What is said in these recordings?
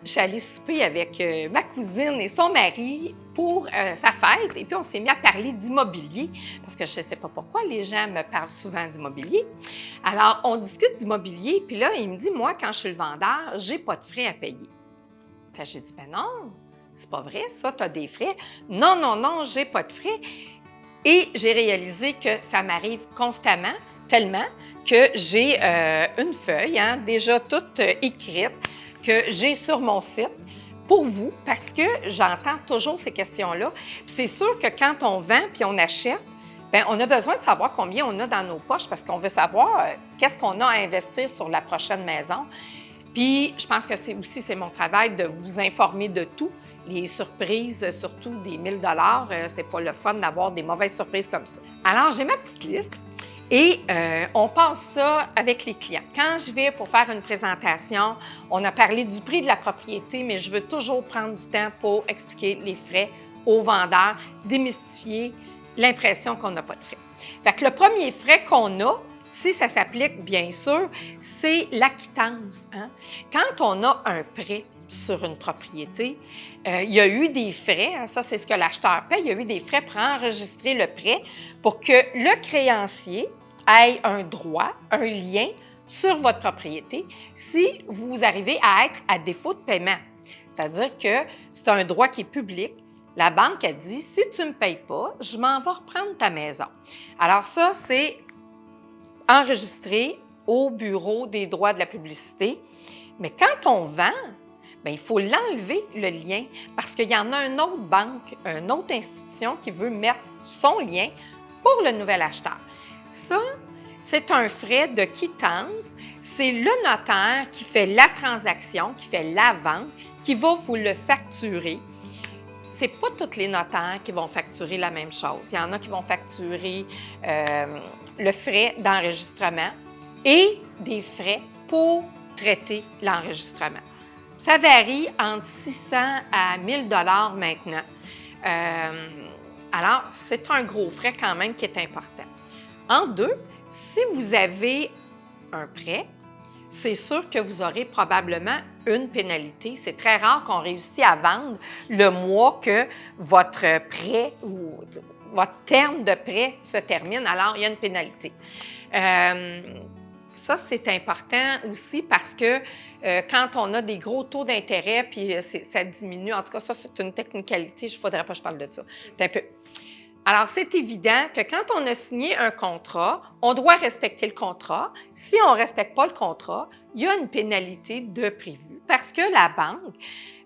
je suis allée souper avec ma cousine et son mari pour sa fête. Et puis, on s'est mis à parler d'immobilier, parce que je ne sais pas pourquoi les gens me parlent souvent d'immobilier. Alors, on discute d'immobilier, puis là, il me dit, moi, quand je suis le vendeur, j'ai pas de frais à payer. Fait, j'ai dit, ben non, c'est pas vrai, ça, tu as des frais. Non, non, non, j'ai pas de frais. Et j'ai réalisé que ça m'arrive constamment, tellement que j'ai une feuille, déjà toute écrite, que j'ai sur mon site pour vous, parce que j'entends toujours ces questions-là. Puis c'est sûr que quand on vend puis on achète, bien, on a besoin de savoir combien on a dans nos poches parce qu'on veut savoir qu'est-ce qu'on a à investir sur la prochaine maison. Puis je pense que c'est mon travail de vous informer de tout. Les surprises, surtout des 1 000 c'est pas le fun d'avoir des mauvaises surprises comme ça. Alors, j'ai ma petite liste. Et on passe ça avec les clients. Quand je vais pour faire une présentation, on a parlé du prix de la propriété, mais je veux toujours prendre du temps pour expliquer les frais aux vendeurs, démystifier l'impression qu'on n'a pas de frais. Fait que le premier frais qu'on a, si ça s'applique, bien sûr, c'est l'acquittance. Quand on a un prêt sur une propriété, il y a eu des frais, ça c'est ce que l'acheteur paie, il y a eu des frais pour enregistrer le prêt pour que le créancier ait un droit, un lien sur votre propriété si vous arrivez à être à défaut de paiement. C'est-à-dire que c'est un droit qui est public. La banque a dit, si tu ne me payes pas, je m'en vais reprendre ta maison. Alors ça, c'est enregistré au Bureau des droits de la publicité. Mais quand on vend, bien, il faut l'enlever, le lien, parce qu'il y en a une autre banque, une autre institution qui veut mettre son lien pour le nouvel acheteur. Ça, c'est un frais de quittance. C'est le notaire qui fait la transaction, qui fait la vente, qui va vous le facturer. Ce n'est pas tous les notaires qui vont facturer la même chose. Il y en a qui vont facturer le frais d'enregistrement et des frais pour traiter l'enregistrement. Ça varie entre 600 à 1 000 $ maintenant. Alors, c'est un gros frais quand même qui est important. En deux, si vous avez un prêt, c'est sûr que vous aurez probablement une pénalité. C'est très rare qu'on réussisse à vendre le mois que votre prêt ou votre terme de prêt se termine. Alors, il y a une pénalité. Ça, c'est important aussi parce que quand on a des gros taux d'intérêt, puis ça diminue, en tout cas, ça, c'est une technicalité, il ne faudrait pas que je parle de ça. Un peu. Alors, c'est évident que quand on a signé un contrat, on doit respecter le contrat. Si on ne respecte pas le contrat, il y a une pénalité de prévu parce que la banque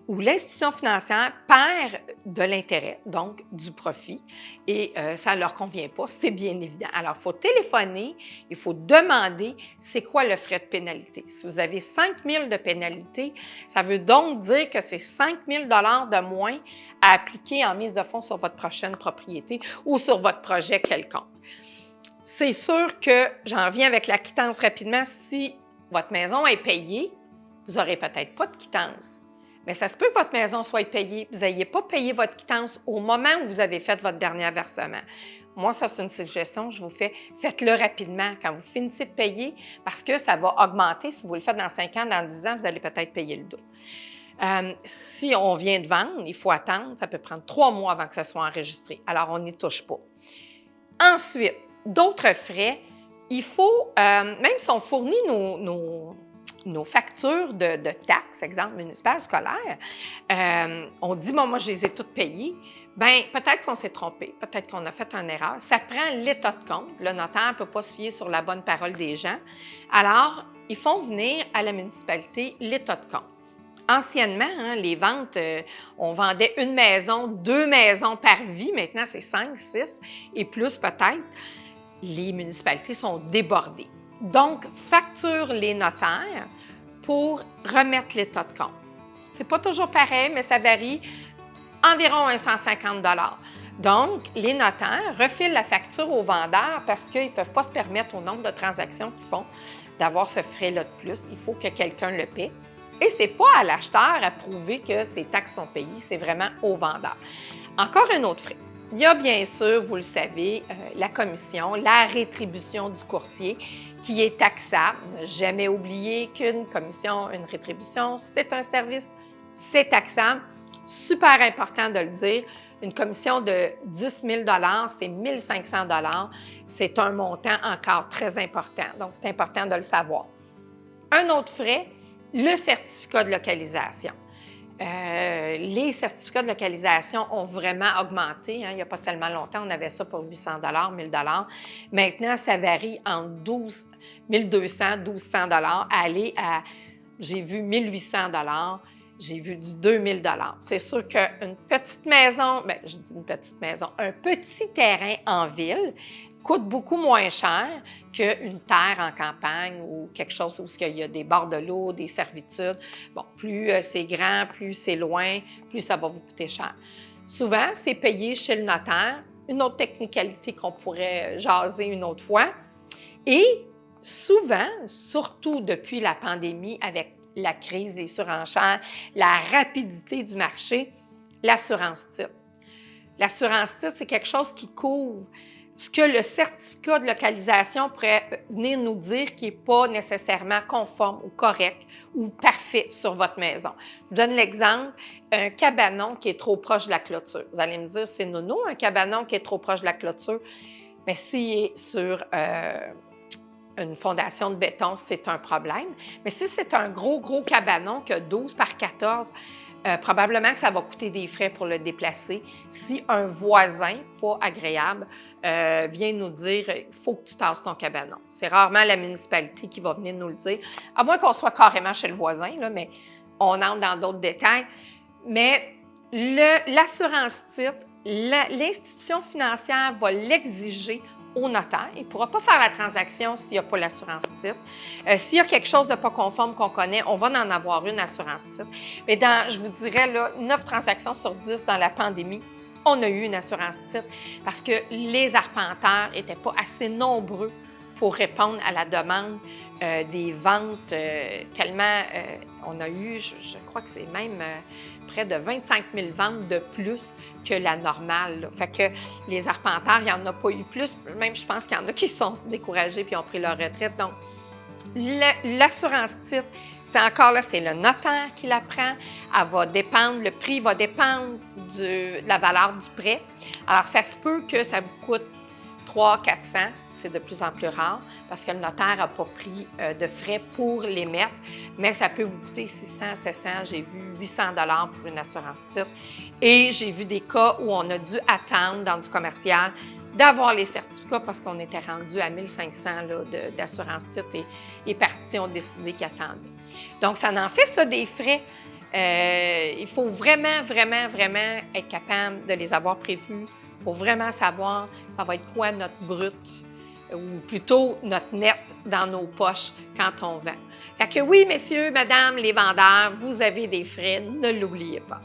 ou l'institution financière perd de l'intérêt, donc du profit, et ça ne leur convient pas, c'est bien évident. Alors, il faut téléphoner, il faut demander c'est quoi le frais de pénalité. Si vous avez 5 000 de pénalité, ça veut donc dire que c'est 5 000 de moins à appliquer en mise de fonds sur votre prochaine propriété ou sur votre projet quelconque. C'est sûr que, j'en reviens avec la quittance rapidement, si votre maison est payée, vous n'aurez peut-être pas de quittance. Mais ça se peut que votre maison soit payée, vous n'ayez pas payé votre quittance au moment où vous avez fait votre dernier versement. Moi, ça, c'est une suggestion que je vous fais. Faites-le rapidement quand vous finissez de payer parce que ça va augmenter. Si vous le faites dans 5 ans, dans 10 ans, vous allez peut-être payer le double. Si on vient de vendre, il faut attendre. Ça peut prendre 3 mois avant que ça soit enregistré. Alors, on n'y touche pas. Ensuite, d'autres frais, il faut, même si on fournit nos factures de taxes, exemple municipales, scolaires, on dit, bon, moi, je les ai toutes payées. Bien, peut-être qu'on s'est trompé, peut-être qu'on a fait une erreur. Ça prend l'état de compte. Le notaire ne peut pas se fier sur la bonne parole des gens. Alors, ils font venir à la municipalité l'état de compte. Anciennement, les ventes, on vendait 1 maison, 2 maisons par vie. Maintenant, c'est 5, 6 et plus peut-être. Les municipalités sont débordées. Donc, facture les notaires pour remettre l'état de compte. Ce n'est pas toujours pareil, mais ça varie environ 150 $. Donc, les notaires refilent la facture aux vendeurs parce qu'ils ne peuvent pas se permettre, au nombre de transactions qu'ils font, d'avoir ce frais-là de plus. Il faut que quelqu'un le paie. Et ce n'est pas à l'acheteur à prouver que ses taxes sont payées, c'est vraiment au vendeur. Encore un autre frais. Il y a bien sûr, vous le savez, la commission, la rétribution du courtier qui est taxable. Ne jamais oublier qu'une commission, une rétribution, c'est un service c'est taxable. Super important de le dire. Une commission de 10 000 c'est 1 500 c'est un montant encore très important. Donc, c'est important de le savoir. Un autre frais, le certificat de localisation. Les certificats de localisation ont vraiment augmenté. Hein. Il n'y a pas tellement longtemps, on avait ça pour 800 1 000 Maintenant, ça varie entre 1 200 1 200 à aller à, j'ai vu 1 800 j'ai vu du 2 000 C'est sûr qu'une petite maison, bien, je dis une petite maison, un petit terrain en ville coûte beaucoup moins cher qu'une terre en campagne ou quelque chose où il y a des bords de l'eau, des servitudes. Bon, plus c'est grand, plus c'est loin, plus ça va vous coûter cher. Souvent, c'est payé chez le notaire. Une autre technicalité qu'on pourrait jaser une autre fois. Et souvent, surtout depuis la pandémie avec la crise, les surenchères, la rapidité du marché, l'assurance titre. L'assurance titre, c'est quelque chose qui couvre ce que le certificat de localisation pourrait venir nous dire qui n'est pas nécessairement conforme ou correct ou parfait sur votre maison. Je vous donne l'exemple, un cabanon qui est trop proche de la clôture. Vous allez me dire, c'est nono, un cabanon qui est trop proche de la clôture. Mais s'il est sur une fondation de béton, c'est un problème. Mais si c'est un gros cabanon qui a 12 par 14, probablement que ça va coûter des frais pour le déplacer. Si un voisin, pas agréable, vient nous dire « il faut que tu tasses ton cabanon ». C'est rarement la municipalité qui va venir nous le dire, à moins qu'on soit carrément chez le voisin, là, mais on entre dans d'autres détails. Mais l'assurance titre, l'institution financière va l'exiger au notaire. Il ne pourra pas faire la transaction s'il n'y a pas l'assurance titre. S'il y a quelque chose de pas conforme qu'on connaît, on va en avoir une assurance titre. Mais je vous dirais, là, 9 transactions sur 10 dans la pandémie, on a eu une assurance titre parce que les arpenteurs n'étaient pas assez nombreux pour répondre à la demande des ventes tellement on a eu, je crois que c'est même près de 25 000 ventes de plus que la normale. Là. Fait que les arpenteurs, il n'y en a pas eu plus. Même, je pense qu'il y en a qui sont découragés puis ont pris leur retraite. Donc, l'assurance titre, c'est encore là, c'est le notaire qui la prend. Elle va dépendre, le prix va dépendre de la valeur du prêt. Alors, ça se peut que ça vous coûte 300-400, c'est de plus en plus rare parce que le notaire n'a pas pris de frais pour l'émettre, mais ça peut vous coûter 600-700. J'ai vu 800 pour une assurance titre et j'ai vu des cas où on a dû attendre dans du commercial d'avoir les certificats parce qu'on était rendu à 1 500 d'assurance titre et partis ont décidé qu'ils attendaient. Donc, ça en fait ça des frais. Il faut vraiment être capable de les avoir prévus pour vraiment savoir ça va être quoi notre brut ou plutôt notre net dans nos poches quand on vend. Fait que oui, messieurs, madame, les vendeurs, vous avez des frais, ne l'oubliez pas.